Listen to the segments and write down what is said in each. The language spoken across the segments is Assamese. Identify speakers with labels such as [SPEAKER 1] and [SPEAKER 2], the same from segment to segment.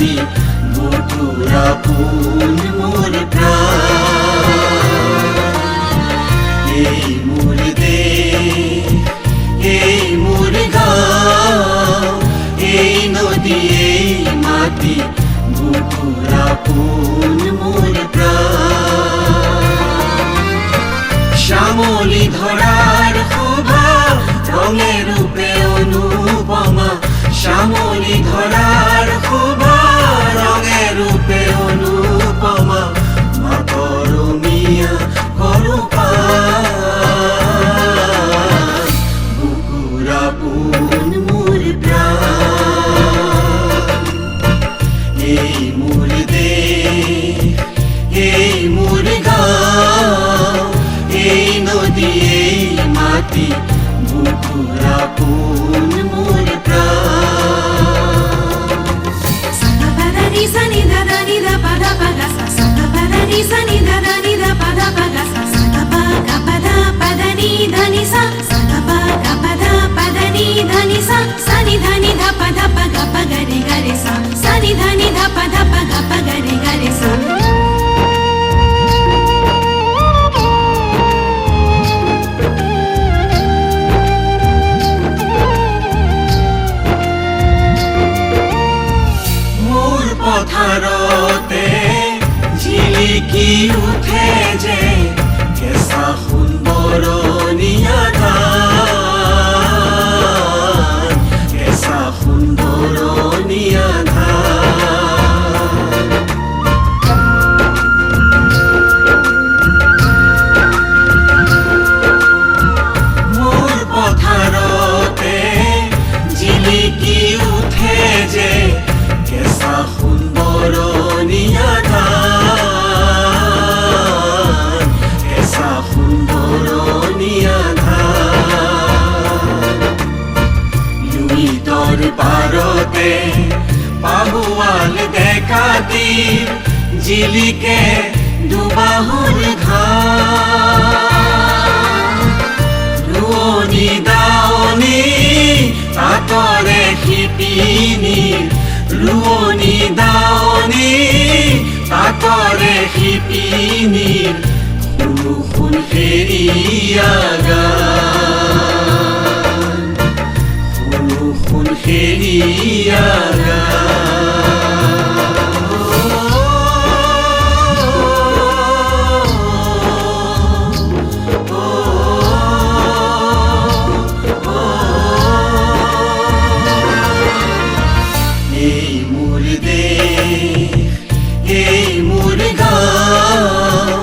[SPEAKER 1] মাটি বুকুৰা পোন মোৰ প্ৰাণ এই মোৰ দেশ এই মোৰ গাঁও এই নদী এই মাটি বুকুৰা পোন মোৰ প্ৰাণ শ্যামলী ধৰাৰ শোভা ৰঙে ৰূপে অনুপমা শ্যামলী ধৰাৰ শোভা ৰঙে ৰূপে অনুপমা মা কৰমীয়া কৰপান বুকুৰা পোন মোৰ প্ৰাণ এই মোৰ দেশ এই মোৰ গাঁও এই নদী এই মাটি বুকুৰা পোন মোৰ পথাৰতে জিলিকি উঠে যে কেঁচা সুন্দৰণীয়া ধান কেঁচা সুন্দৰণীয়া ধান মোৰ পথাৰতে জিলিকি উঠে যে কেঁচা সুন্দৰণীয়া ধান কেঁচা সুন্দৰণীয়া ধান লুইতৰ পাৰতে পাহুৱাল ডেকাটিৰ জিলিকে দুবাহুৰ ঘাম ৰোৱনী দাৱনী তাতৰে শিপিনীৰ ৰোৱনী দাৱনী তাতৰে শিপিনীৰ শুনো সোণসেৰীয়া গান শুনো সোণসেৰীয়া এই মোৰ গাঁও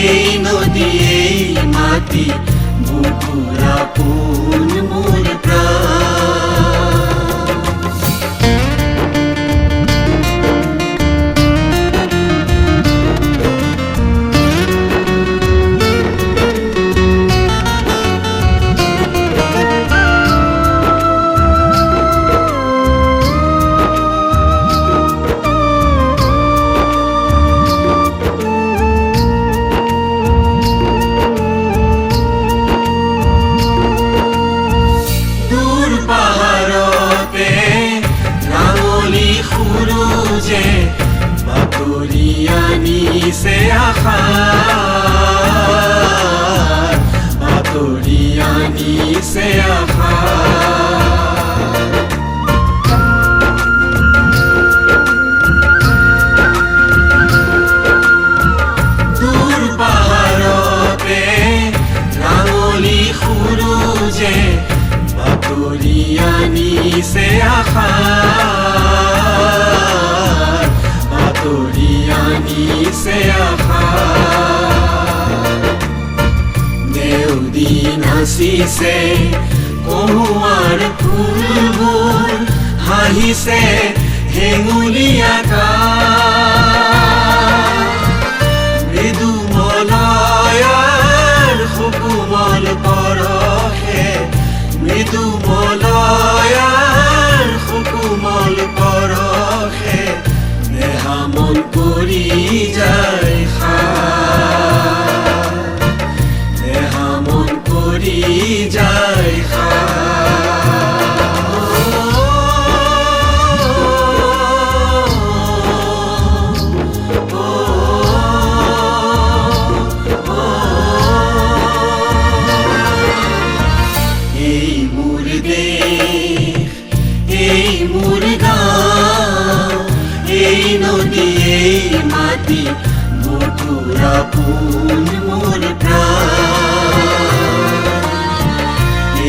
[SPEAKER 1] এই নদী এই মাটি বুকুৰা পোন মোৰ আনিছে আশাৰ বাতৰি আনিছে আশাৰ দূৰ পাহাৰতে ৰাঙলী সুৰুজে বাতৰি আনিছে আশাৰ বাতৰি আনিছে আশাৰ দেউদী নাচিছে কহুৱাৰ ফুলবোৰ হাঁহিছে হেঙুলীয়া গান মৃদু মলয়াৰ সুকোমল পৰশে মৃদু মলয়াৰ সুকোমল পৰশে দেহা মন কৰি যায় দেহা মন কৰি যায় নদী এই মাটি বুকুরা পুন মোর প্রাণ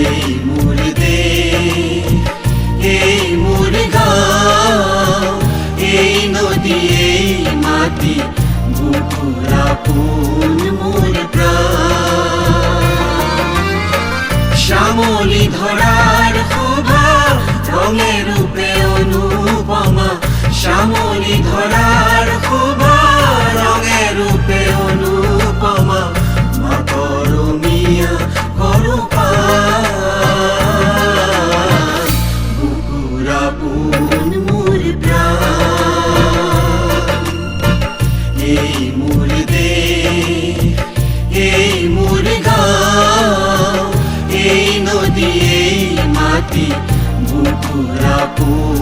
[SPEAKER 1] এই মোর দেশ এই মোর গাঁও এই নদী এই মাটি বুকুরা পুন মোর প্রাণ শ্যামলী ধরার শোভা রঙে রূপে অনুপমা শ্যামলী ধরার শোভা রঙে রূপে অনুপমা মা করমিয়া করু পান বুকুরা পুন মোর প্রাণ এই মোর দেশ এই মোর গাঁও এই নদী এই মাটি বুকুরা পুন